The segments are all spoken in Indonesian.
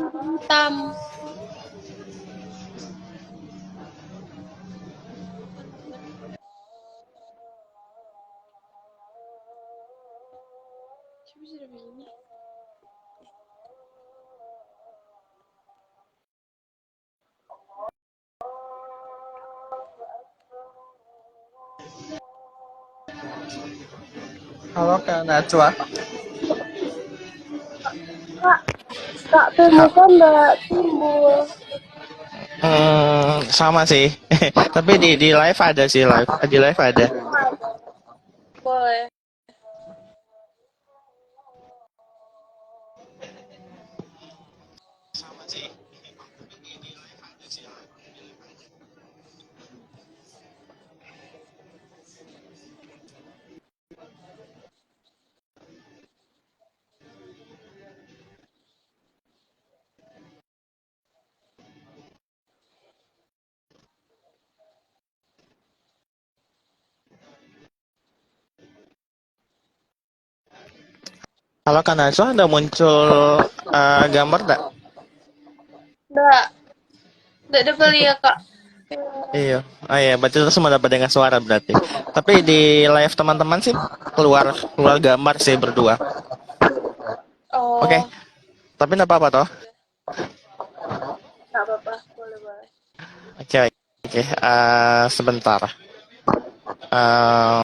hitam. Coba sudah begini. Halo Kak Najwa. Kak, Kak Pemuka nggak timbul. Sama sih. Tapi di live ada sih live. Di live ada. Boleh. Halo Kak Najwa, ada muncul gambar enggak? Nggak dapat ya Kak. Iya. Oh iya, berarti itu semua dapat dengar suara berarti. Tapi di live teman-teman sih keluar keluar gambar sih berdua. Oke, Oh, tapi enggak apa-apa toh? nggak apa-apa. Boleh, boleh. Oke, oke. Sebentar. Em,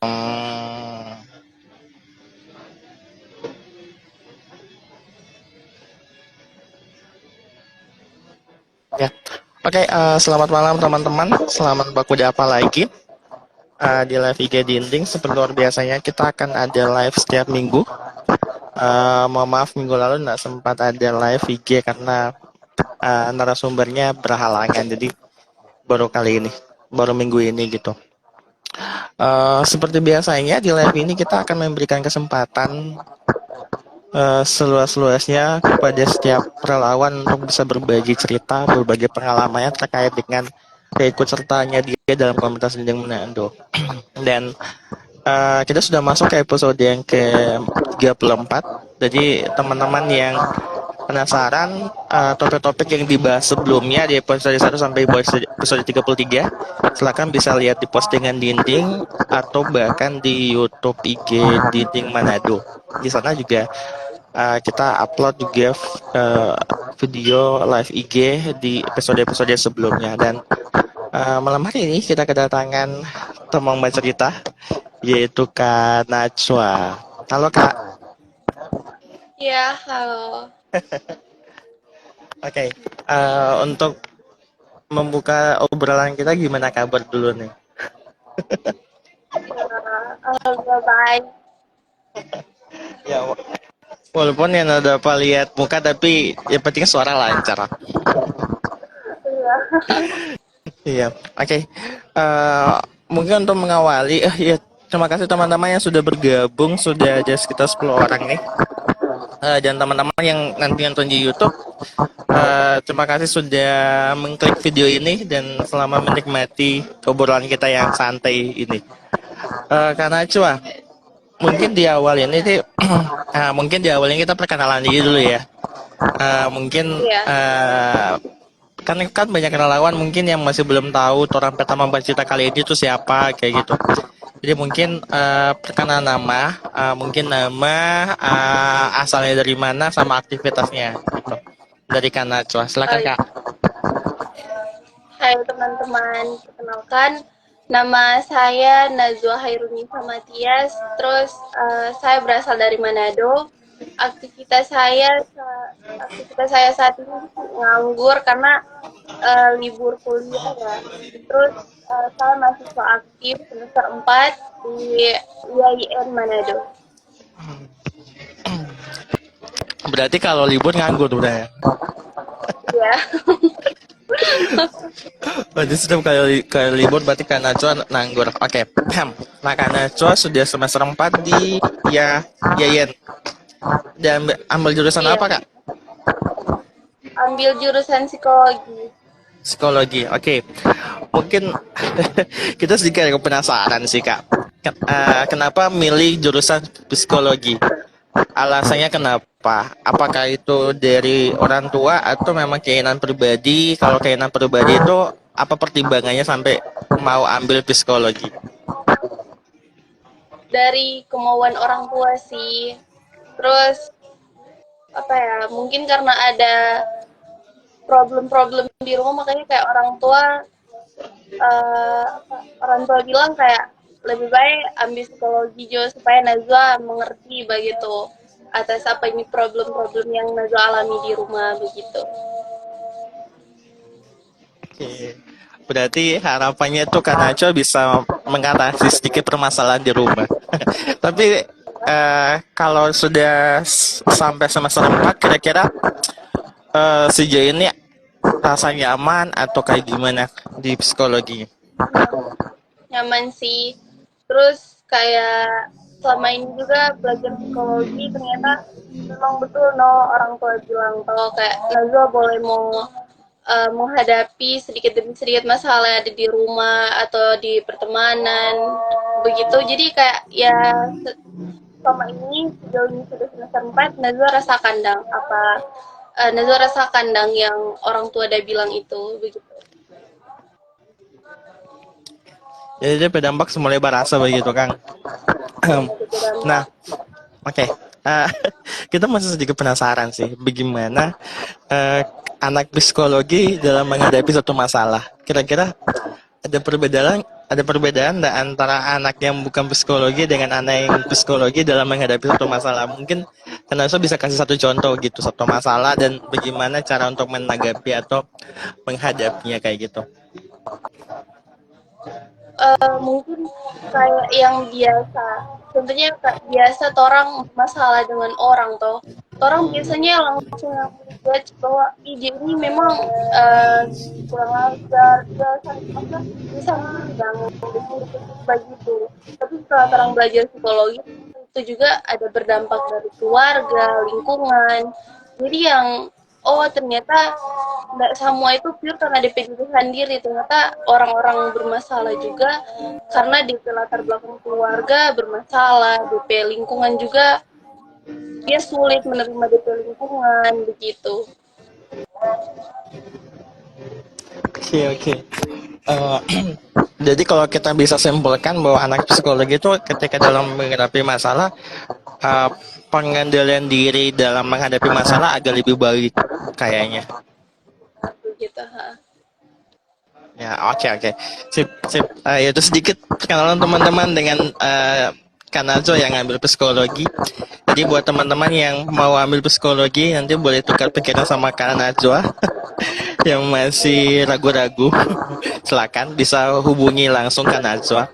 ya. Oke, selamat malam teman-teman. Selamat berkuda apa lagi? Di live IG Dinding seperti luar biasanya kita akan ada live setiap minggu. Mohon maaf minggu lalu nggak sempat ada live IG karena narasumbernya berhalangan, jadi baru kali ini, baru minggu ini gitu. Seperti biasanya di live ini kita akan memberikan kesempatan seluas-luasnya kepada setiap relawan untuk bisa berbagi cerita, berbagi pengalamannya terkait dengan keikutsertaannya dia dalam komunitas Dinding Menado. Dan kita sudah masuk ke episode yang ke-34. Jadi teman-teman yang penasaran topik-topik yang dibahas sebelumnya di episode 1 sampai episode 33, silakan bisa lihat di postingan Dinding atau bahkan di YouTube IG Dinding Manado. Di sana juga kita upload juga video live IG di episode-episode sebelumnya. Dan malam hari ini kita kedatangan teman bercerita yaitu Kak Najwa. Halo Kak. Ya, halo. Oke, untuk membuka obrolan kita gimana kabar dulu nih? Alhamdulillah baik. Ya, walaupun yang udah apa lihat muka tapi yang penting suara lancar. Iya. Iya, oke. Mungkin untuk mengawali, ya terima kasih teman-teman yang sudah bergabung, sudah ada sekitar 10 orang nih. Dan teman-teman yang nanti nonton di YouTube, terima kasih sudah mengklik video ini dan selama menikmati obrolan kita yang santai ini. Karena cua, mungkin di awal ini sih, mungkin di awalnya kita perkenalan diri dulu ya. Mungkin Iya. kan banyak relawan mungkin yang masih belum tahu orang pertama bercerita kali ini itu siapa kayak gitu. Jadi mungkin perkenalan nama, mungkin nama, asalnya dari mana sama aktivitasnya gitu. Dari Kak Najwa, Oh, silakan iya. Kak. Hai teman-teman, perkenalkan nama saya Nazwa Hairunisa Matias. Terus saya berasal dari Manado. Aktivitas saya aktivitas saya saat ini nganggur karena libur kuliah ya. Terus saya mahasiswa aktif semester 4 di UIN Manado. Berarti kalau libur nganggur udah ya. Ya. Berarti setiap kali libur berarti Kak Najwa nganggur. Oke. Nah Kak Najwa sudah semester 4 di Yayen. Dan ambil jurusan Iya. apa Kak? Ambil jurusan psikologi. Psikologi. Oke. Mungkin kita sedikit penasaran sih Kak. Kenapa milih jurusan psikologi? Alasannya kenapa? kenapa? Apakah itu dari orang tua atau memang keinginan pribadi? Kalau keinginan pribadi itu apa pertimbangannya sampai mau ambil psikologi? Dari kemauan orang tua sih. Terus apa ya? Mungkin karena ada problem-problem di rumah makanya kayak orang tua bilang kayak lebih baik ambil psikologi jo supaya Najwa mengerti begitu atas apa ini problem-problem yang Najwa alami di rumah begitu. Oke. Berarti harapannya tuh Kak Nacho bisa mengatasi sedikit permasalahan di rumah. Tapi kalau sudah sampai semester 4 kira-kira sejauh ini rasa nyaman atau kayak gimana di psikologi? Nyaman sih. Terus kayak selama ini juga belajar psikologi ternyata memang betul no orang tua bilang kalau kayak Najwa boleh mau menghadapi sedikit demi sedikit masalah yang ada di rumah atau di pertemanan begitu. Jadi kayak ya selama ini sejauh ini sudah semester 4 Najwa rasa kandang apa Najwa rasa kandang yang orang tua udah bilang itu begitu. Jadi dia berdampak semulai barasa begitu Kang. Nah, oke. Eh, kita masih sedikit penasaran sih, bagaimana anak psikologi dalam menghadapi satu masalah. Kira-kira ada perbedaan nggak antara anak yang bukan psikologi dengan anak yang psikologi dalam menghadapi satu masalah? Mungkin karena bisa kasih satu contoh gitu, satu masalah dan bagaimana cara untuk menanggapi atau menghadapinya kayak gitu. Mungkin kayak yang biasa contohnya kayak biasa orang masalah dengan orang toh orang biasanya langsung judge bahwa ide ini memang uh, kurang ajar dia masa bisa jangan begitu tapi setelah orang belajar psikologi itu juga ada berdampak dari keluarga lingkungan jadi yang oh ternyata nggak semua itu pure karena DP diri sendiri ternyata orang-orang bermasalah juga karena DP latar belakang keluarga bermasalah DP lingkungan juga dia sulit menerima DP lingkungan begitu. Oke, oke. Eh, jadi kalau kita bisa simpulkan bahwa anak psikologi itu ketika dalam menghadapi masalah, eh, pengendalian diri dalam menghadapi masalah agak lebih baik kayaknya. Begitu ha. Ya, oke, oke. Sip, sip. Itu sedikit perkenalan teman-teman dengan Kanazo yang ambil psikologi. Jadi buat teman-teman yang mau ambil psikologi nanti boleh tukar pikiran sama Kanazo yang masih ragu-ragu. Silakan bisa hubungi langsung Kanazo.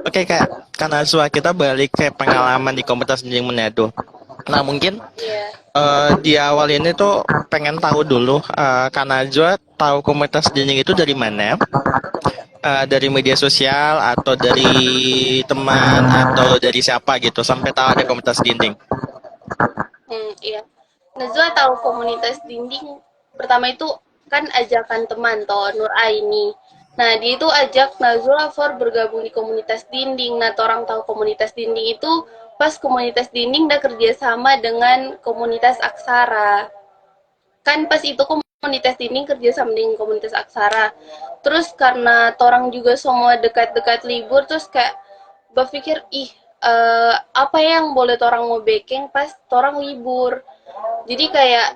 Oke, Kanazo, kita balik ke pengalaman di komunitas Jinjing Manado. Nah, mungkin Yeah. di awal ini tuh pengen tahu dulu, Kak Najwa tahu komunitas dinding itu dari mana? Dari media sosial atau dari teman atau dari siapa gitu sampai tahu ada komunitas dinding. Iya. Najwa tahu komunitas dinding pertama itu kan ajakan teman toh Nur Aini. Nah, dia itu ajak Najwa for bergabung di komunitas dinding. Nah, orang tahu komunitas dinding itu pas komunitas dinding udah kerjasama dengan komunitas aksara. Kan pas itu komunitas dinding kerjasama dengan komunitas aksara. Terus karena orang juga semua dekat-dekat libur, terus kayak berpikir, ih, apa yang boleh orang mau baking pas orang libur. Jadi kayak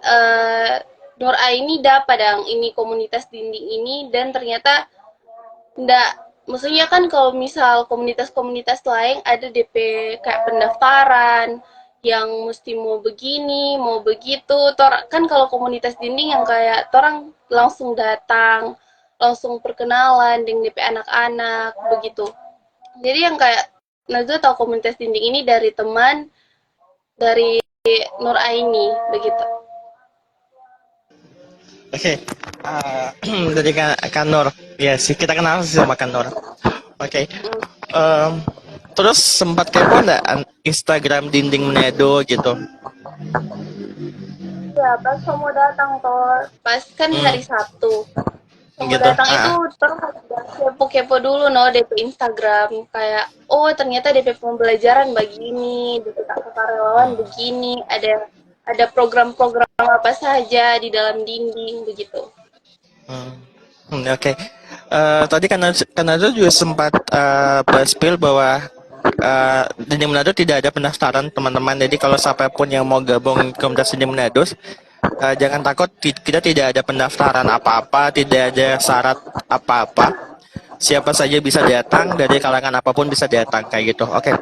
Nur Aini dapat dong ini komunitas dinding ini dan ternyata nggak maksudnya kan kalau misal komunitas-komunitas lain ada DP kayak pendaftaran yang mesti mau begini, mau begitu. Kan kalau komunitas dinding yang kayak orang langsung datang, langsung perkenalan dengan DP anak-anak begitu. Jadi yang kayak Najwa tahu komunitas dinding ini dari teman dari Nur Aini begitu. Oke, dari Kak Nur. Ya sih, kita kenal sih sama Kak Nur. Oke. Terus sempat kepo nggak Instagram Dinding Manado gitu? Ya, pas kamu datang toh, pas kan hari Sabtu. Kamu Gitu. datang itu terus kepo-kepo dulu no DP Instagram kayak oh ternyata DP pembelajaran begini, DP kakak karyawan begini, ada ada program-program apa saja di dalam dinding begitu. Hmm. Oke. Tadi kan Nazo juga sempat berspill bahwa di Manado tidak ada pendaftaran teman-teman. Jadi kalau siapapun yang mau gabung komunitas di Manado, jangan takut. Kita tidak ada pendaftaran apa-apa, tidak ada syarat apa-apa. Siapa saja bisa datang dari kalangan apapun bisa datang kayak gitu. Oke.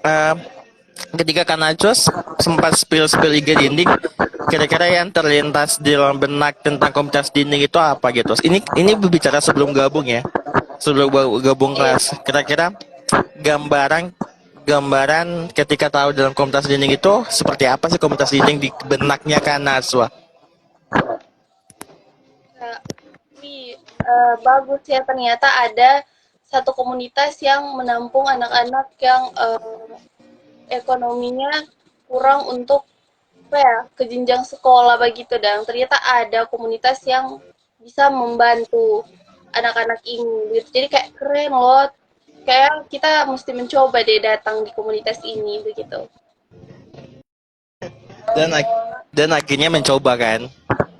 Eh, Ketika Kanajos sempat spill IG dinding, kira-kira yang terlintas di dalam benak tentang komunitas dinding itu apa gitu? Ini berbicara sebelum gabung ya, sebelum gabung Iya, kelas. Kira-kira gambaran gambaran ketika tahu dalam komunitas dinding itu seperti apa sih komunitas dinding di benaknya Kanazwa? kayak, wih, bagus ya ternyata ada satu komunitas yang menampung anak-anak yang ekonominya kurang untuk apa ya ke jenjang sekolah begitu dan ternyata ada komunitas yang bisa membantu anak-anak ini gitu. Jadi kayak keren loh. Kayak kita mesti mencoba deh datang di komunitas ini begitu. Dan dan akhirnya mencoba kan.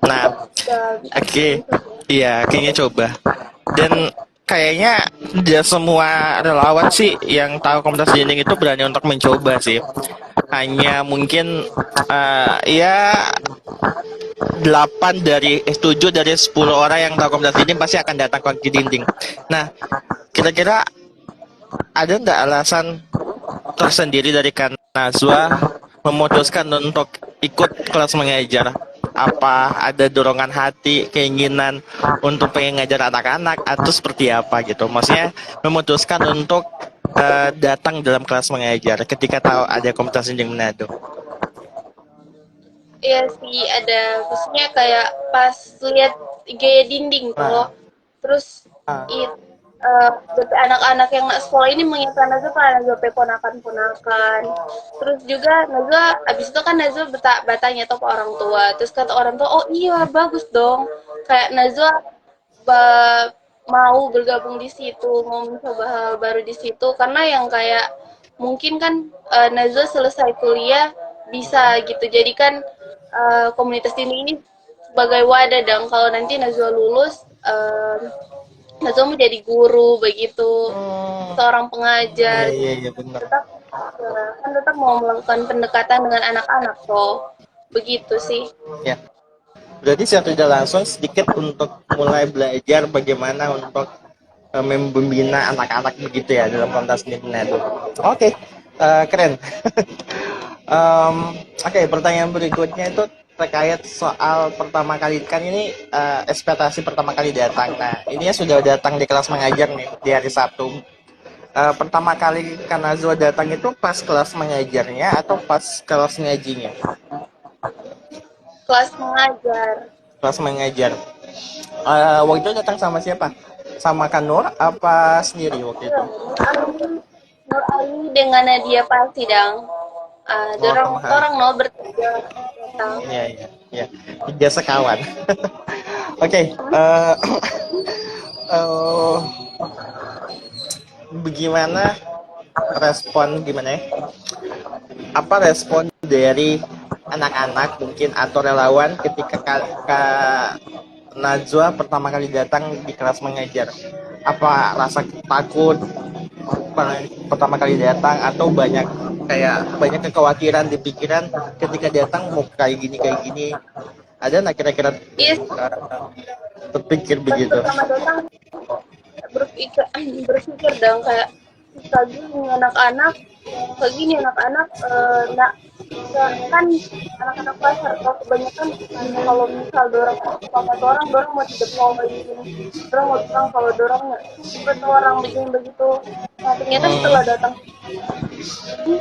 Nah, Dan oke, iya akhirnya coba. Dan kayaknya tidak semua relawan sih yang tahu komunitas dinding itu berani untuk mencoba sih. Hanya mungkin ya 7 dari 10 orang yang tahu komunitas dinding pasti akan datang ke dinding. Nah, kira-kira ada nggak alasan tersendiri dari Kanazwa memutuskan untuk ikut kelas mengajar? Apa ada dorongan hati, keinginan untuk pengen ngajar anak-anak atau seperti apa gitu? Maksudnya memutuskan untuk datang dalam kelas mengajar ketika tahu ada komunitas dinding Manado. iya sih ada khususnya kayak pas lihat gaya dinding tuh loh. Nah, Terus ah, it BP anak-anak yang nak sekolah ini mengingatkan Nazwa kan Nazwa ponakan-ponakan. Terus juga Nazwa abis itu kan Nazwa bertanya tuh ke orang tua. Terus kata orang tua, oh iya bagus dong. Kayak Nazwa ba- mau bergabung di situ, mau mencoba hal baru di situ. Karena yang kayak mungkin kan Nazwa selesai kuliah bisa gitu. Jadi kan komunitas ini sebagai wadah dong. Kalau nanti Nazwa lulus, Nazwa mau jadi guru begitu, hmm, seorang pengajar, iya iya iya benar. tetap kan tetap mau melakukan pendekatan dengan anak-anak toh, begitu sih. Ya, berarti secara tidak langsung sedikit untuk mulai belajar bagaimana untuk membina anak-anak begitu ya dalam komunitas Nintendo. Oke, keren. Oke, pertanyaan berikutnya itu terkait soal pertama kali kan ini ekspektasi pertama kali datang. Nah, ini ya sudah datang di kelas mengajar nih di hari Sabtu. Pertama kali Kanazwa datang itu pas kelas mengajarnya atau pas kelas ngajinya? Kelas mengajar. Kelas mengajar. Waktu itu datang sama siapa? Sama Kanur apa sendiri waktu Iya, itu? Nur Aini dengan Nadia pasti dong. Oh, Dorong sama. dorong no bertiga datang. Iya, iya, iya. Tiga sekawan. Oke, eh, bagaimana respon gimana ya? Apa respon dari anak-anak mungkin atau relawan ketika Kak Najwa pertama kali datang di kelas mengajar? Apa rasa takut pertama kali datang atau banyak kekhawatiran di pikiran ketika datang mau kayak gini ada nggak kira-kira Iya, terpikir pas begitu? pertama datang berpikir berpikir dong kayak kayak gini anak-anak kayak gini anak-anak nak kan anak-anak pasar kalau kebanyakan kalau misal dorong sama dorong mau tidak mau begini dorong mau bilang kalau dorong nggak suka tuh orang begini begitu nah ternyata setelah Hmm, datang ini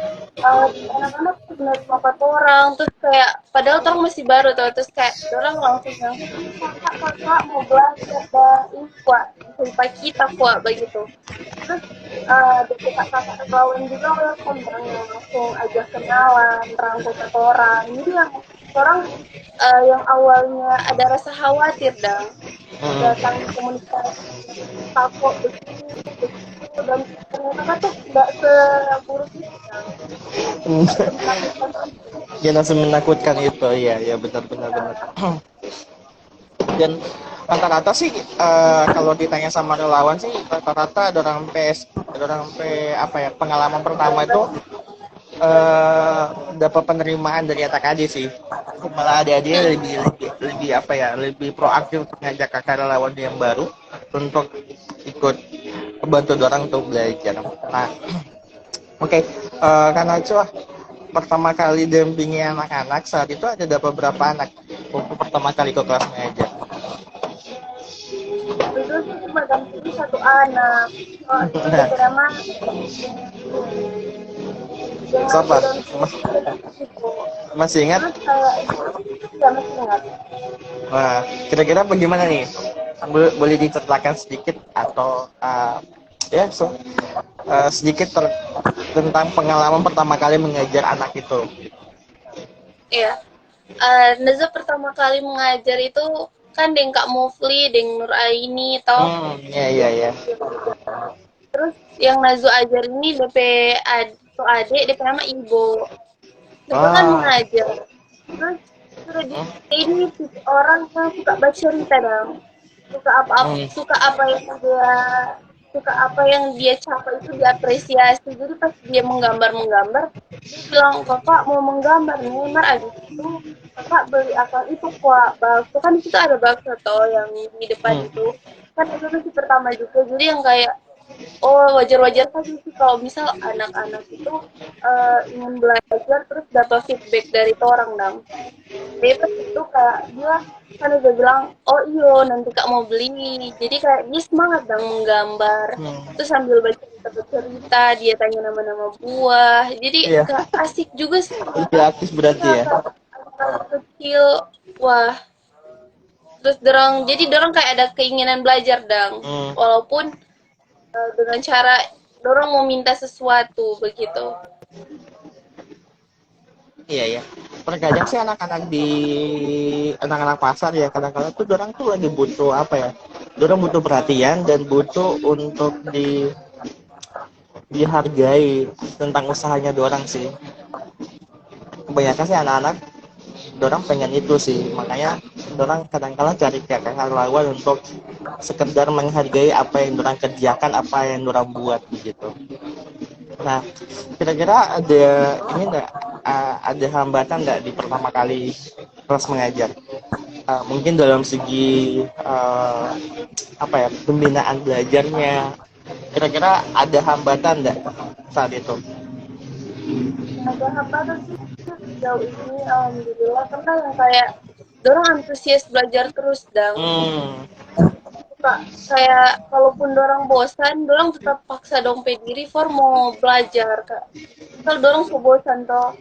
anak-anak benar papat orang terus kayak padahal orang masih baru tuh terus kayak orang langsung bilang kakak mau belajar dan ini kuat sampai kita kuat begitu terus dari kakak kawan juga welcome yang langsung aja kenalan rangkul ke orang jadi yang orang yang awalnya ada rasa khawatir dan hmm, datang di komunitas takut begini begitu dan ternyata kan tuh nggak seburuk itu kan hmm. nggak semenakutkan itu Dia langsung menakutkan itu, iya, ya benar benar benar. Dan rata-rata sih kalau ditanya sama relawan sih rata-rata ada orang sampai apa ya pengalaman pertama itu eh dapat penerimaan dari ATKD sih. Malah dia Hmm. lebih apa ya lebih proaktif untuk ngajak kakak relawan yang baru untuk ikut bantu orang untuk belajar. Nah, oke, karena itu pertama kali dampingi anak-anak saat itu ada berapa anak waktu pertama kali ke kelas mengajar. Waktu itu sih cuma dampingi satu anak. Oh, itu Nah, DP nama yang aku sabar, dampingi itu. masih ingat? Terus kayak ya masih ingat. Wah, kira-kira bagaimana nih? Boleh diceritakan sedikit atau ya sedikit tentang pengalaman pertama kali mengajar anak itu. Iya. Neza pertama kali mengajar itu kan deng Kak Mufli, deng Nur Aini, toh. Ya ya ya. Terus yang Nazu ajar ini DP adik, DP nama Ibo. Mereka kan Ah, mengajar. Terus sudah di ini tipe orang yang suka bercerita dong. Suka apa yang dia capai itu diapresiasi. Jadi pas dia menggambar, dia bilang, "Bapak mau menggambar nih, Mar abis itu Bapak beli akal itu kuah bakso." Kan di situ ada bakso toh yang di depan hmm, itu. Kan itu masih pertama juga. Jadi yang kayak oh, wajar-wajar saja sih kalau misal anak-anak itu ingin belajar terus dapat feedback dari orang dong. Jadi pas itu kayak dia kan udah bilang, oh iyo nanti kak mau beli. Jadi kayak dia semangat dong menggambar. hmm. Terus sambil baca cerita, dia tanya nama-nama buah. Jadi Iya, kayak asik juga sih. lebih aktif berarti Iya, ya. kayak anak kecil. Wah, terus dorong kayak ada keinginan belajar dong. Hmm, Walaupun dengan cara dorong mau minta sesuatu begitu. iya ya. Terkadang sih anak-anak pasar ya kadang-kadang tuh orang tuh lagi butuh apa ya? Orang butuh perhatian dan butuh untuk dihargai tentang usahanya dorang sih. Kebanyakan sih anak-anak dorang pengen itu sih makanya dorang kadang-kadang cari kakak lawan untuk sekedar menghargai apa yang dorang kerjakan apa yang dorang buat begitu. Nah, kira-kira ada ini enggak ada hambatan enggak di pertama kali kelas mengajar? Mungkin dalam segi apa ya pembinaan belajarnya. Kira-kira ada hambatan enggak saat itu? Ada hambatan sih sejauh ini alhamdulillah karena yang kayak dorong antusias belajar terus dang. Hmm, Suka kayak kalaupun dorong bosan dorong tetap paksa dong pe diri for mau belajar kak. Kalau dorong so bosan toh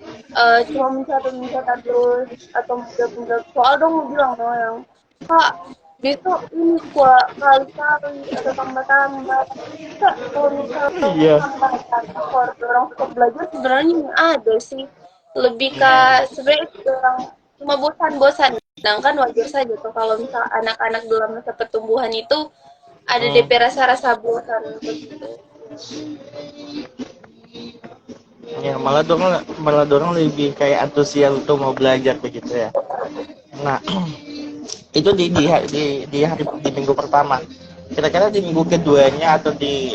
cuma mencatat terus atau menjawab soal dong mau bilang no yang kak besok ini kali-kali atau tambah-tambah. Kak, kalau misalnya iya. tambahkan for dorong tetap belajar sebenarnya ini ada sih lebih ke Iya, iya. sebenarnya orang cuma bosan-bosan. Sedangkan wajar saja tuh kalau misal anak-anak dalam masa pertumbuhan itu ada Hmm. DP rasa-rasa bosan begitu. Ya, malah dorong lebih kayak antusias untuk mau belajar begitu ya. Nah, itu di minggu pertama. Kira-kira di minggu keduanya atau di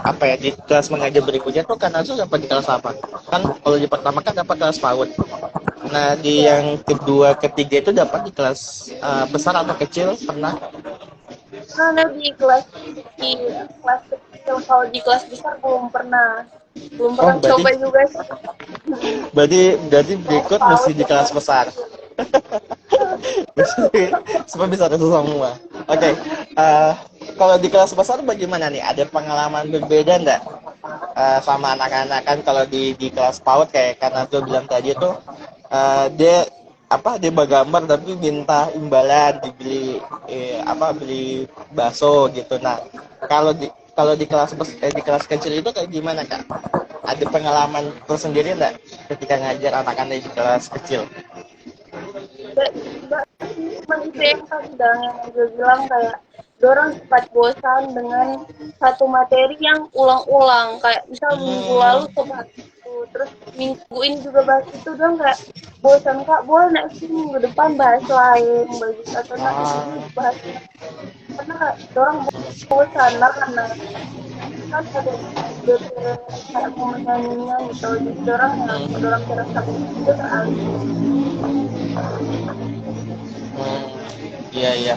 apa ya di kelas mengajar berikutnya tuh kan langsung dapat di kelas apa? Kan kalau di pertama kan dapat kelas PAUD. Nah, di Ya, yang kedua ketiga itu dapat di kelas besar atau kecil pernah? karena di kelas kecil kalau di kelas besar belum Oh, pernah coba juga sih. berarti berarti Kelas berikut mesti PAUD di dan kelas kelas besar. kecil. Supaya bisa ketemu semua. Oke, eh, kalau di kelas besar bagaimana nih? Ada pengalaman berbeda nggak sama anak-anak kan kalau di kelas PAUD kayak karena tuh bilang tadi tuh dia dia bergambar tapi minta imbalan dibeli beli bakso gitu. Nah, kalau di kelas kecil itu kayak gimana kak? Ada pengalaman tersendiri nggak ketika ngajar anak-anak di kelas kecil? Mbak sih cuma itu yang tadi dong yang gue bilang kayak dorang cepat bosan dengan satu materi yang ulang-ulang kayak misal minggu lalu Hmm, coba itu terus minggu ini juga bahas itu dong nggak bosan kak, boleh nggak sih minggu depan bahas lain bagi atau nak itu Ah, bahas karena orang bosan lah karena kan ada DP kayak mau menyanyinya gitu, jadi orang yang orang terasa itu teralihkan. hmm, iya iya.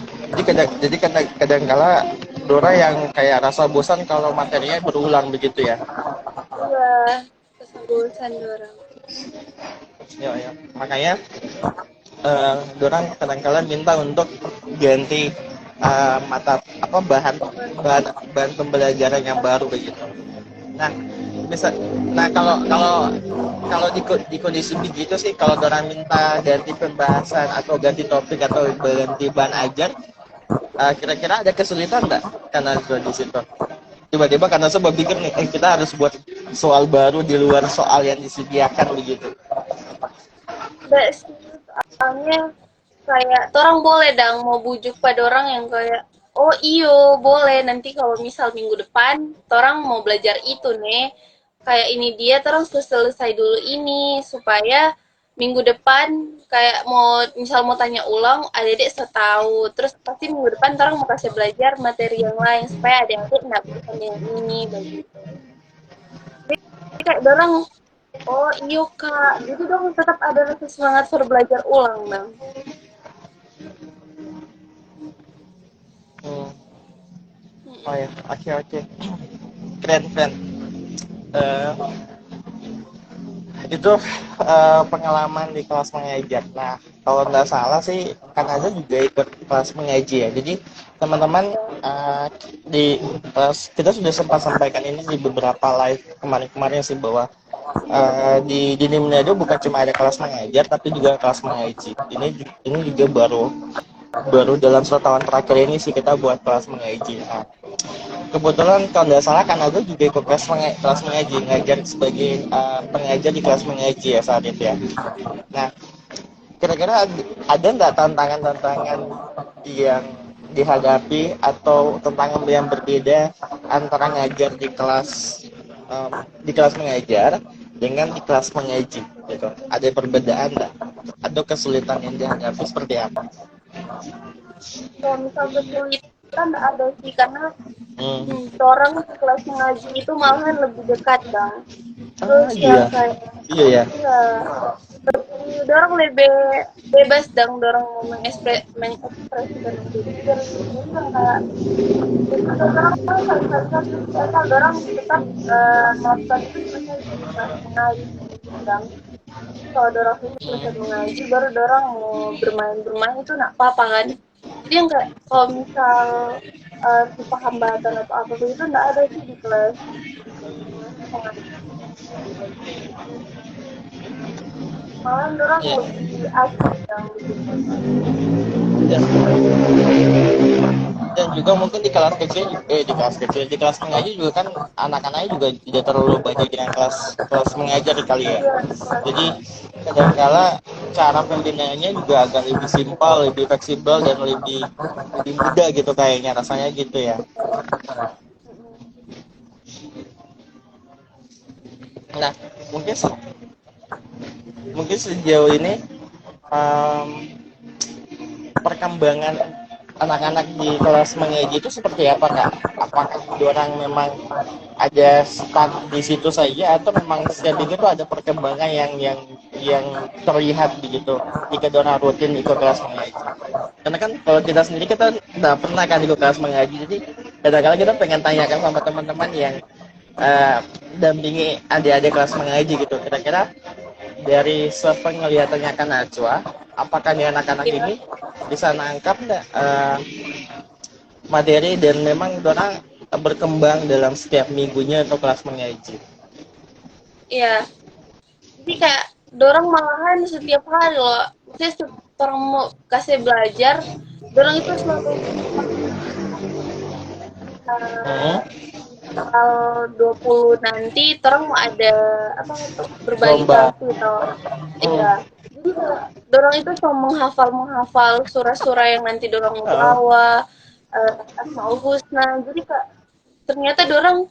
Jadi kadang kala Dora yang kayak rasa bosan kalau materinya berulang begitu ya. Iya, rasa bosan orang. Ya, ya. Makanya Dora kadang-kala minta untuk ganti mata apa bahan bahan pembelajaran yang baru begitu. Nah, bisa. Nah, kalau di kondisi begitu sih, kalau Dora minta ganti pembahasan atau ganti topik atau ganti bahan ajar, kira-kira ada kesulitan nggak karena di situ? Tiba-tiba karena saya berpikir nih, kita harus buat soal baru di luar soal yang disediakan begitu. Enggak sih, soalnya kayak orang boleh dong mau bujuk pada orang yang kayak oh iyo boleh nanti kalau misal minggu depan orang mau belajar itu nih kayak ini dia terus selesai dulu ini supaya minggu depan kayak mau misal mau tanya ulang adik-adik setahu terus pasti minggu depan orang mau kasih belajar materi yang lain supaya adik-adik nggak bosan yang ini begitu. Jadi kayak orang oh iya kak jadi dong tetap ada rasa semangat for belajar ulang dong. Hmm. Oh ya, oke oke, keren keren. Eh, itu pengalaman di kelas mengajar. Nah, kalau nggak salah sih kan ada juga ikut kelas mengaji ya. Jadi teman-teman di kelas kita sudah sempat sampaikan ini di beberapa live kemarin-kemarin sih bahwa di Dini Manado bukan cuma ada kelas mengajar tapi juga kelas mengaji. Ini juga baru baru dalam 1 tahun terakhir ini sih kita buat kelas mengaji. Nah, kebetulan kalau nggak salah kan aku juga ikut kelas mengaji, ngajar sebagai pengajar di kelas mengaji ya saat itu ya. Nah, kira-kira ada nggak tantangan-tantangan yang dihadapi atau tantangan yang berbeda antara ngajar di kelas mengajar dengan di kelas mengaji gitu? Ada perbedaan nggak? Atau kesulitan yang dihadapi seperti apa? Kalau misal kesulitan nggak ada sih karena Hmm. orang kelas ngaji itu malahan lebih dekat bang. Ah Terus yang iya, kayak iya ya. ya lebih orang lebih bebas dong dorong mau mengekspresikan diri. Jadi yang kayak itu orang asal dorong tetap nonton itu selesai di kelas mengaji gitu bang. Kalau dorong selesai mengaji baru dorong mau bermain-bermain itu nggak apa-apa kan. Jadi enggak kalau misal tipe hambatan atau apa begitu enggak ada sih di kelas mengaji. Malah orang Iya. lebih asik yang begitu. Dan, dan juga mungkin di kelas mengaji juga kan anak-anaknya juga tidak terlalu banyak dengan kelas kelas mengajar kali ya. Iya, Jadi kadangkala cara pembinaannya juga agak lebih simpel, lebih fleksibel dan lebih mudah gitu kayaknya rasanya gitu ya. Nah, mungkin mungkin sejauh ini um, perkembangan anak-anak di kelas mengaji itu seperti apa kak? Apakah orang memang ada stuck di situ saja atau memang setiap itu ada perkembangan yang terlihat begitu jika orang rutin ikut kelas mengaji? Karena kan kalau kita sendiri kita tidak pernah kan ikut kelas mengaji, jadi kadang-kadang kita pengen tanyakan sama teman-teman yang dampingi adik-adik kelas mengaji gitu. Kira-kira dari sepenglihatannya kan Najwa, apakah nih anak-anak iya, ini bisa nangkap nggak materi dan memang orang berkembang dalam setiap minggunya atau kelas mengaji? iya. Jadi kayak dorong malahan setiap hari loh. Saya orang mau kasih belajar, dorong itu selalu Hmm, tanggal 20 nanti orang mau ada apa untuk berbagi lomba. selfie atau Hmm, iya. Jadi kayak dorong itu cuma menghafal surah-surah yang nanti dorong mau uh, bawa Asmaul Husna. Jadi kak ternyata dorong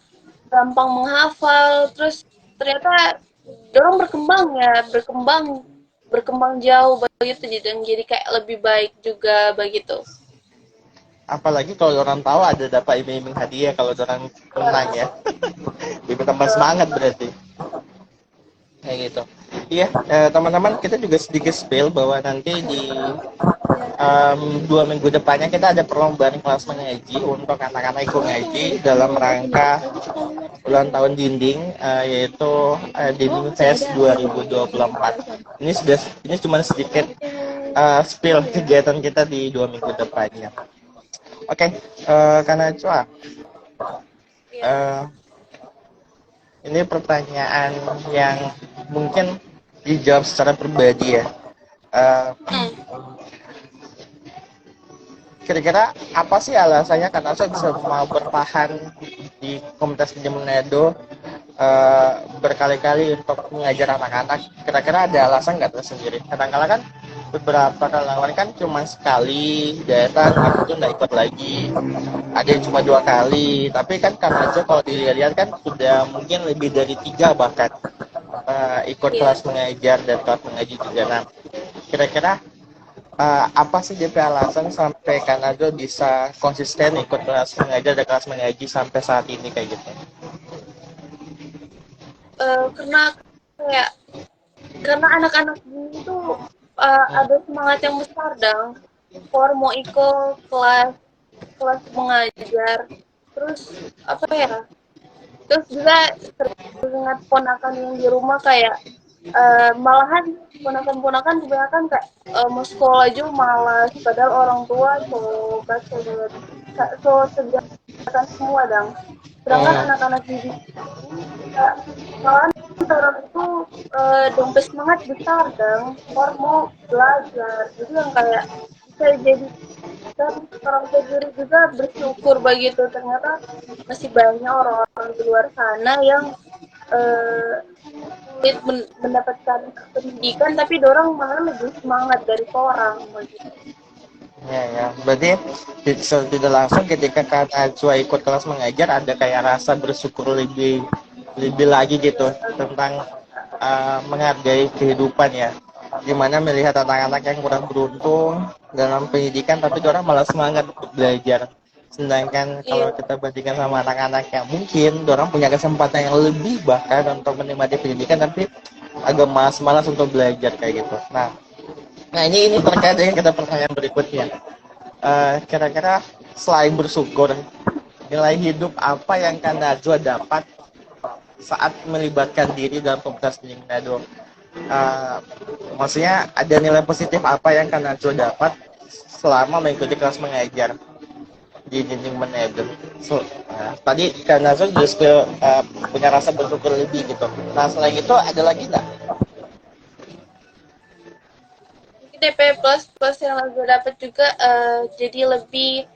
gampang menghafal terus ternyata dorong berkembang ya, berkembang jauh begitu, jadi kayak lebih baik juga begitu. Apalagi kalau orang tahu ada dapat iming-iming hadiah kalau orang menang ya. Lebih tambah semangat berarti. Kayak gitu. Iya, teman-teman kita juga sedikit spill bahwa nanti di 2 minggu depannya kita ada perlombaan kelas mengaji untuk anak-anak ikut ngaji dalam rangka ulang tahun dinding, yaitu Dinding Fest 2024. Ini cuma sedikit spill kegiatan kita di 2 minggu depannya. Oke, karena Cua, Iya. uh, ini pertanyaan yang mungkin dijawab secara pribadi ya. Uh, Hmm. Kira-kira apa sih alasannya karena saya bisa mau bertahan di komunitas pinjam Manado berkali-kali untuk mengajar anak-anak? Kira-kira ada alasan nggak tersendiri? Kadang-kadang kan beberapa relawan kan cuma sekali datang habis itu nggak ikut lagi, ada yang cuma 2 kali, tapi kan karena aja kalau dilihat kan sudah mungkin lebih dari 3 bahkan ikut Iya. kelas mengajar dan kelas mengaji juga. Nah, kira-kira apa sih DP alasan sampai Kanado bisa konsisten ikut kelas mengajar dan kelas mengaji sampai saat ini kayak gitu? Karena kayak karena anak-anak gini tuh ada semangat yang besar dong. For mau ikut kelas kelas mengajar, terus apa ya, terus juga ingat ponakan yang di rumah kayak malahan ponakan-ponakan kebanyakan kayak mau sekolah aja malas, padahal orang tua so kasih so sediakan semua dong. Sedangkan Hmm, anak-anak didik ini kayak malahan orang itu dompet semangat besar dong, orang mau belajar, jadi yang kayak bisa jadi, dan orang tua sendiri juga bersyukur begitu, ternyata masih banyak orang-orang di luar sana yang eh, sulit mendapatkan pendidikan, tapi dorang malah lebih semangat dari orang begitu. ya ya. Berarti tidak langsung ketika Kak Najwa ikut kelas mengajar ada kayak rasa bersyukur lebih lebih lagi gitu tentang menghargai kehidupan ya. Gimana melihat anak-anak yang kurang beruntung dalam pendidikan tapi orang malah semangat untuk belajar. Sedangkan Iya, kalau kita bandingkan sama anak-anak yang mungkin orang punya kesempatan yang lebih bahkan untuk menikmati pendidikan tapi agak malas-malas untuk belajar kayak gitu. Nah, ini terkait dengan kita pertanyaan berikutnya. Kira-kira selain bersyukur, nilai hidup apa yang Kak Najwa dapat saat melibatkan diri dalam komunitas Pendidik Manado? Maksudnya ada nilai positif apa yang Kak Najwa dapat selama mengikuti kelas mengajar di Dinding Manado? Tadi Kak Najwa juga punya rasa bersyukur lebih gitu. Nah, selain itu ada lagi nggak? mungkin DP plus plus yang gue dapat juga jadi lebih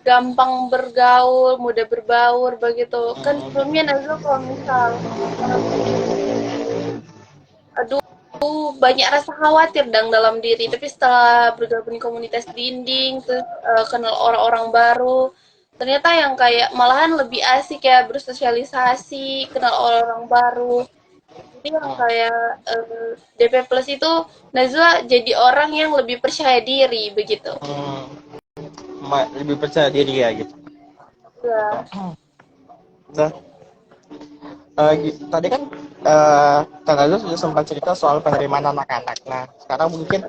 gampang bergaul, mudah berbaur begitu. Kan sebelumnya Nazwa kalau misal aduh banyak rasa khawatir dang dalam diri, tapi setelah bergabung di komunitas dinding terus kenal orang-orang baru, ternyata yang kayak malahan lebih asik ya bersosialisasi, kenal orang-orang baru. Jadi yang kayak DP Plus itu Nazwa jadi orang yang lebih percaya diri begitu. Hmm, lebih percaya diri ya gitu. Ya. Nah, tadi kan Kang Azul sudah sempat cerita soal penerimaan anak-anak. Nah, sekarang mungkin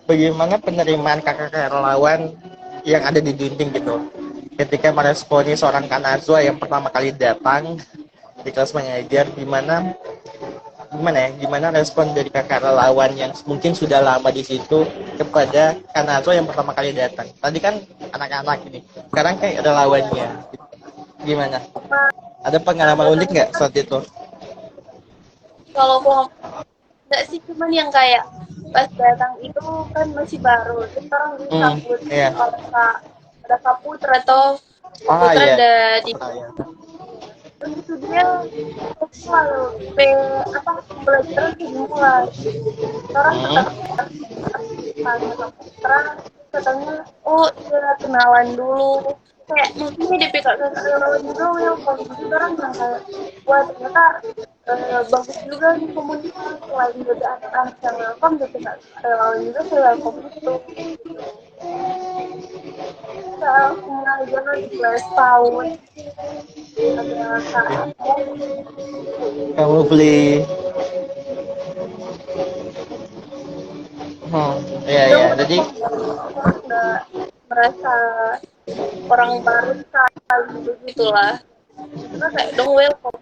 bagaimana penerimaan kakak-kakak relawan yang ada di dinding gitu. Ketika meresponi seorang Kang Azul yang pertama kali datang di kelas mengajar, gimana respon dari kakak relawan yang mungkin sudah lama di situ kepada Kang Azul yang pertama kali datang. Tadi kan anak-anak ini, sekarang kayak relawannya. Gimana? Ada pengalaman unik nggak Datang saat itu? kalau enggak sih, cuman yang kayak pas datang itu kan masih baru, terus orang disambut Iya. oleh Kak, ada Kak Putra atau Ah Putra iya. ada di, Ah, iya. terus itu dia selalu apa pembelajaran tuh dimulai, orang Hmm. tetap tanya Kak Putra, katanya oh iya kenalan dulu, kayak mungkin di PKK relawan juga yang kalau gitu orang yang kayak wah ternyata bagus juga di komunitas selain ada anak-anak yang welcome dan kita relawan juga saya welcome itu gitu. Kita mengajar di kelas PAUD ada KMU. Kamu beli. Iya Dong ya. Jadi welcome, orang nggak merasa orang baru sekali begitulah. Karena kayak dong welcome.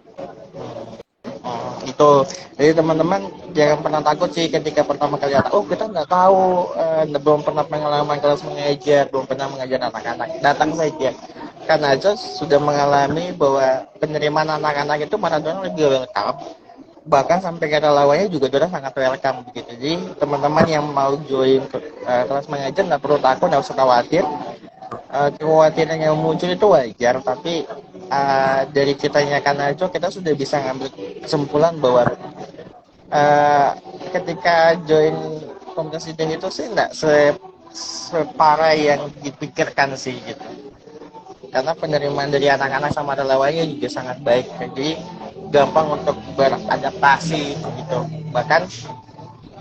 itu. Jadi teman-teman jangan pernah takut sih ketika pertama kali datang. Oh kita nggak tahu, belum pernah pengalaman kelas mengajar, belum pernah mengajar anak-anak. Datang saja. Karena aja sudah mengalami bahwa penerimaan anak-anak itu Maradona lebih welcome. Bahkan sampai ke relawannya juga sudah sangat welcome begitu. Jadi teman-teman yang mau join kelas mengajar nggak perlu takut, nggak usah khawatir. Kekhawatiran yang muncul itu wajar, tapi dari ceritanya Kanajo kita sudah bisa ngambil kesimpulan bahwa uh, ketika join komunitas reading itu sih nggak separah yang dipikirkan sih gitu, karena penerimaan dari anak-anak sama relawannya juga sangat baik, jadi gampang untuk beradaptasi gitu, bahkan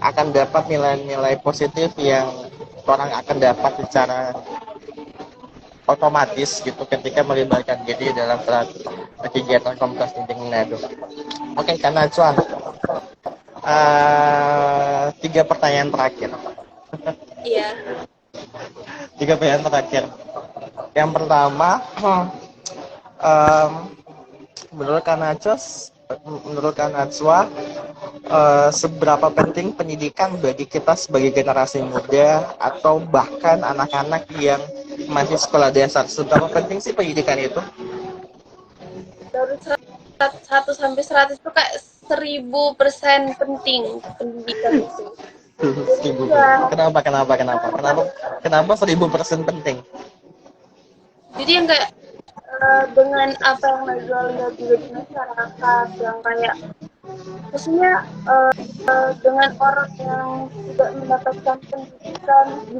akan dapat nilai-nilai positif yang orang akan dapat secara otomatis gitu ketika melibatkan diri dalam kegiatan komunitas reading Manado. Oke, karena cuan, tiga pertanyaan terakhir. Iya. Tiga pertanyaan terakhir. Yang pertama, um, menurut Kanacwa, seberapa penting pendidikan bagi kita sebagai generasi muda atau bahkan anak-anak yang masih sekolah dasar? Seberapa penting sih pendidikan itu? Dari 1 sampai 100 itu kayak 1000% penting pendidikan itu. Jadi ya, Kenapa 1000% penting? jadi yang kayak dengan apa yang Najwa lihat juga di masyarakat yang kayak maksudnya dengan orang yang tidak mendapatkan pendidikan di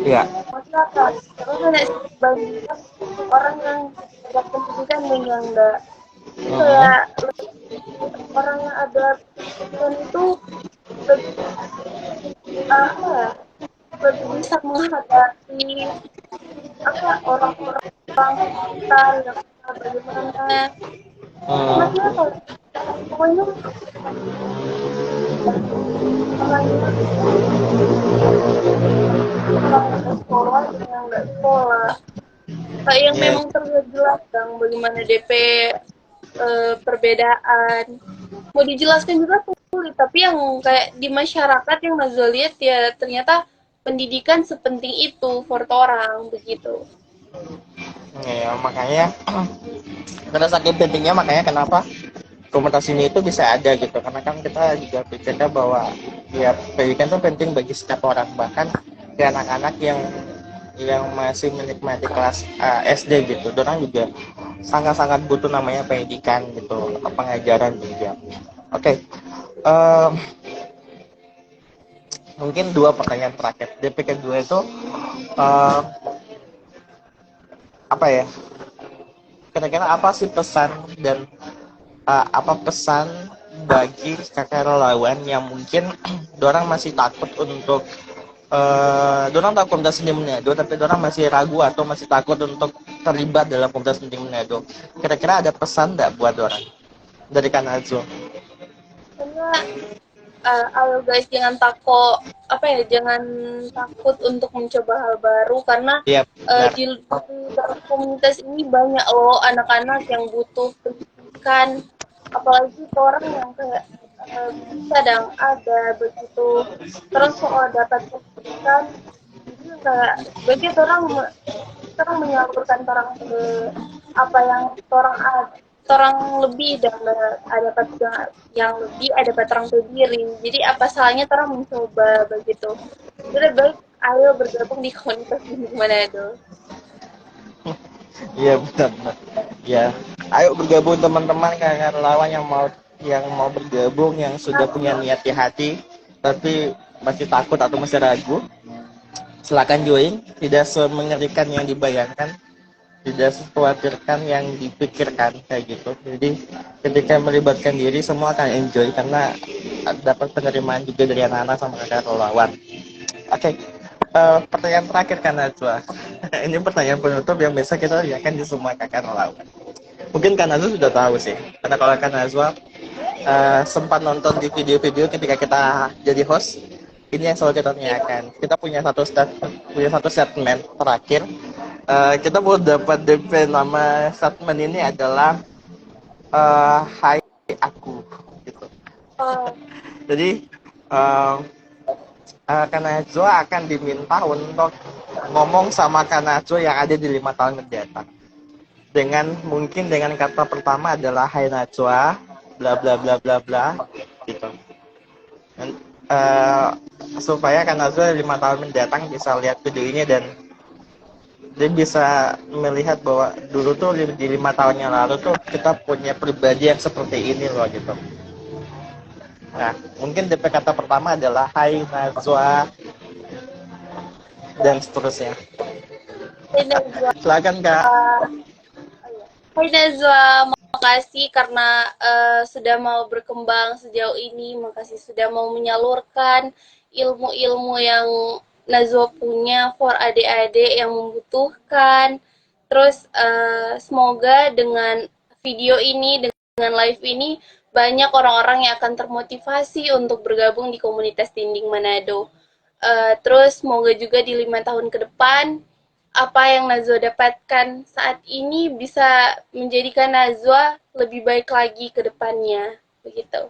Iya. masyarakat terus banyak orang yang dapat pendidikan dan yang enggak, jadi kayak orang yang ada pendidikan itu lebih apa ya, lebih bisa menghadapi apa orang-orang sekitar yang bagaimana maksudnya Hmm. kalau pokoknya orangnya orang yang sekolah dan yang nggak sekolah kayak yang Ya, memang terlihat jelas kan bagaimana DP perbedaan mau dijelaskan juga sulit, tapi yang kayak di masyarakat yang Nazwa lihat ya ternyata pendidikan sepenting itu for orang begitu. ya makanya karena saking pentingnya, makanya kenapa komunitas ini itu bisa ada gitu, karena kan kita juga bercerita bahwa ya pendidikan itu penting bagi setiap orang, bahkan di anak-anak yang masih menikmati kelas SD gitu, orang juga sangat-sangat butuh namanya pendidikan gitu, pengajaran juga. Oke, um, mungkin dua pertanyaan terakhir. DP kedua itu uh, apa ya? Kira-kira apa sih pesan dan apa pesan bagi kakak relawan yang mungkin dorang masih takut untuk dorang tahu komunitas seni Manado, tapi dorang masih ragu atau masih takut untuk terlibat dalam komunitas seni Manado. Kira-kira ada pesan nggak buat dorang dari Kanazo? Karena ayo guys jangan takut apa ya, jangan takut untuk mencoba hal baru karena Iya, benar. di dalam komunitas ini banyak loh anak-anak yang butuh pendidikan, apalagi ke orang yang kayak kadang ada begitu terus soal dapat pendidikan, jadi kayak bagi orang menyalurkan orang ke apa yang orang lebih dan ada yang lebih ada orang sendiri, jadi apa salahnya orang mencoba begitu, jadi baik ayo bergabung di komunitas ini gimana itu. Iya, benar. Ya, ayo bergabung teman-teman, kakak relawan yang mau bergabung, yang sudah punya niat di hati tapi masih takut atau masih ragu, silakan join. Tidak semengerikan yang dibayangkan. tidak sekhawatirkan yang dipikirkan kayak gitu. Jadi ketika melibatkan diri semua akan enjoy karena dapat penerimaan juga dari anak-anak sama kakak relawan. Oke, pertanyaan terakhir kan Najwa. Ini pertanyaan penutup yang biasa kita tanyakan di semua kakak relawan. Mungkin Kak Najwa sudah tahu sih, karena kalau Kak Najwa sempat nonton di video-video ketika kita jadi host, ini yang selalu kita tanyakan. Kita punya satu statement terakhir. Kita mau dapat DP nama statement ini adalah Hai aku gitu. Jadi Kak Najwa akan diminta untuk ngomong sama Kak Najwa yang ada di 5 tahun mendatang. Mungkin dengan kata pertama adalah Hai Najwa, bla bla bla bla bla gitu. Dan, supaya Kak Najwa 5 tahun mendatang bisa lihat video ini dan dia bisa melihat bahwa dulu tuh di 5 tahun yang lalu tuh kita punya pribadi yang seperti ini loh gitu. Nah, mungkin DP kata pertama adalah Hai Najwa dan seterusnya. Hai Najwa. Silakan Kak. Hai Najwa, makasih karena sudah mau berkembang sejauh ini, makasih sudah mau menyalurkan ilmu-ilmu yang Najwa punya for adik-adik yang membutuhkan. Terus semoga dengan video ini, dengan live ini, banyak orang-orang yang akan termotivasi untuk bergabung di komunitas Dinding Manado. Terus semoga juga di 5 tahun ke depan, apa yang Najwa dapatkan saat ini bisa menjadikan Najwa lebih baik lagi ke depannya. Begitu.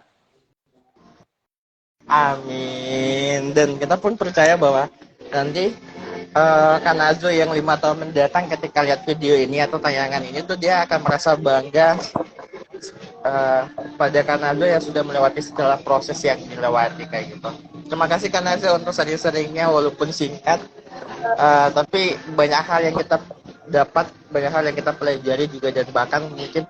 Amin. Dan kita pun percaya bahwa nanti Kak Najwa yang 5 tahun mendatang ketika lihat video ini atau tayangan ini tuh dia akan merasa bangga pada Kak Najwa yang sudah melewati segala proses yang dilewati kayak gitu. Terima kasih Kak Najwa untuk sering-seringnya walaupun singkat, tapi banyak hal yang kita dapat, banyak hal yang kita pelajari juga, dan bahkan mungkin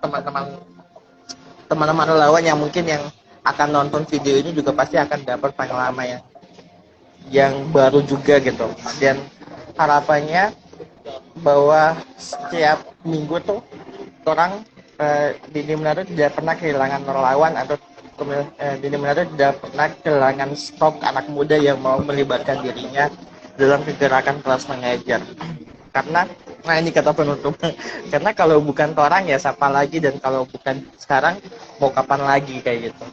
teman-teman relawan yang mungkin yang akan nonton video ini juga pasti akan dapat pengalaman yang baru juga gitu. Dan harapannya bahwa setiap minggu tuh orang Dinding Manado tidak pernah kehilangan relawan atau Dinding Manado tidak pernah kehilangan stok anak muda yang mau melibatkan dirinya dalam kegerakan kelas mengajar. Karena, nah ini kata penutup, karena kalau bukan orang ya siapa lagi, dan kalau bukan sekarang mau kapan lagi kayak gitu.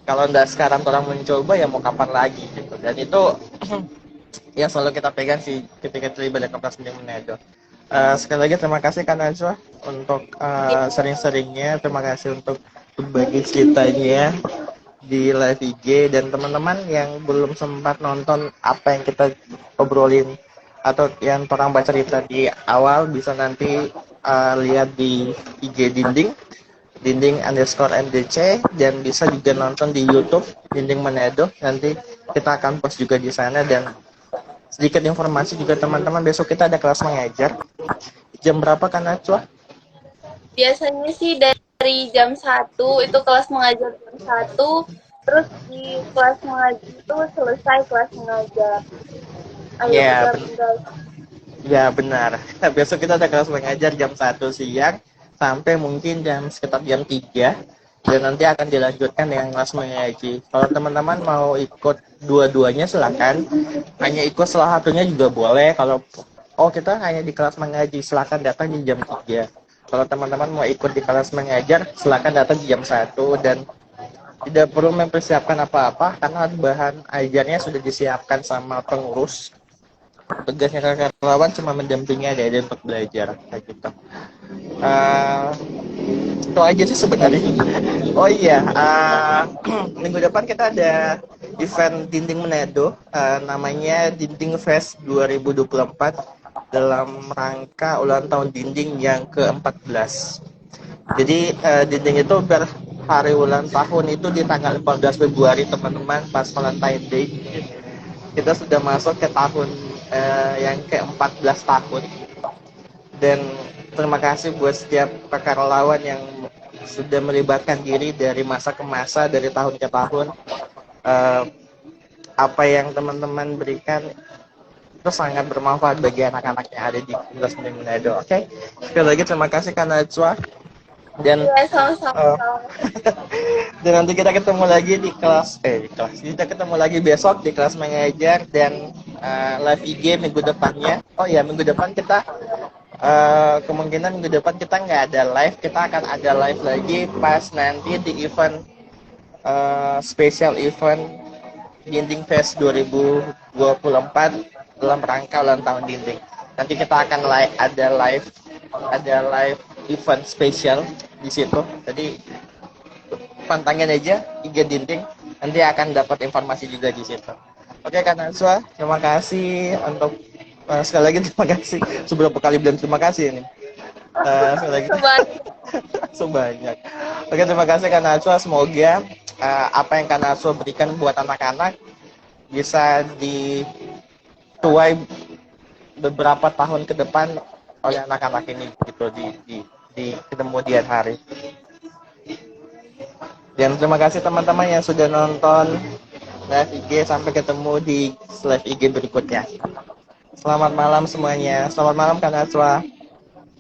Kalau enggak sekarang orang mencoba ya mau kapan lagi gitu. Dan itu yang selalu kita pegang sih ketika terlibat dalam kelas Dinding Manado. Sekali lagi terima kasih Kak Najwa untuk sering-seringnya, terima kasih untuk berbagi ceritanya di live IG, dan teman-teman yang belum sempat nonton apa yang kita obrolin atau yang orang baca cerita di awal bisa nanti lihat di IG Dinding underscore MDC, dan bisa juga nonton di YouTube Dinding Manado. Nanti kita akan post juga di sana. Dan sedikit informasi juga teman-teman, besok kita ada kelas mengajar. Jam berapa Kak Najwa? Biasanya sih dari jam 1 itu kelas mengajar jam 1, terus di kelas mengajar itu selesai kelas mengajar. Ayo Ya, guys. ya benar. Besok kita ada kelas mengajar jam 1 siang sampai mungkin sekitar jam 3, dan nanti akan dilanjutkan dengan kelas mengaji. Kalau teman-teman mau ikut dua-duanya silakan. Hanya ikut salah satunya juga boleh. Kalau kita hanya di kelas mengaji, silakan datang di jam 3. Kalau teman-teman mau ikut di kelas mengajar, silakan datang di jam 1, dan tidak perlu mempersiapkan apa-apa karena bahan ajarnya sudah disiapkan sama pengurus. Tugasnya kakak relawan cuma mendampingi adik-adik untuk belajar kayak gitu. Itu aja sih sebenarnya. Oh iya, minggu depan kita ada event Dinding Manado, namanya Dinding Fest 2024 dalam rangka ulang tahun Dinding yang ke-14. Jadi Dinding itu hari ulang tahun itu di tanggal 14 Februari teman-teman, pas Valentine Day. Kita sudah masuk ke tahun yang ke-14 tahun. Dan terima kasih buat setiap kakak relawan yang sudah melibatkan diri dari masa ke masa, dari tahun ke tahun. Apa yang teman-teman berikan itu sangat bermanfaat bagi anak-anak yang ada di Komunitas Sendiri Manado. Oke, sekali lagi terima kasih Kak Najwa. Dan Iya, sama-sama. dan nanti kita ketemu lagi di kelas kita ketemu lagi besok di kelas mengajar dan live IG minggu depannya. Oh ya, minggu depan kita kemungkinan minggu depan kita nggak ada live, kita akan ada live lagi pas nanti di event special event Dinding Fest 2024 dalam rangka ulang tahun Dinding. Nanti kita akan ada live event spesial di situ. Jadi pantangin aja IG Dinding, nanti akan dapat informasi juga di situ. Oke Kak Najwa, terima kasih untuk sekali lagi terima kasih. Seberapa kali bilang terima kasih ini? Sekali lagi. Sebanyak. Oke, terima kasih Kak Najwa. Semoga apa yang Kak Najwa berikan buat anak-anak bisa dituai beberapa tahun ke depan oleh anak-anak ini gitu di kemudian hari. Dan terima kasih teman-teman yang sudah nonton live IG. Sampai ketemu di live IG berikutnya. Selamat malam semuanya. Selamat malam Kak Najwa.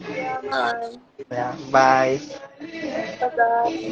Iya, malam. Ya, bye. Bye-bye.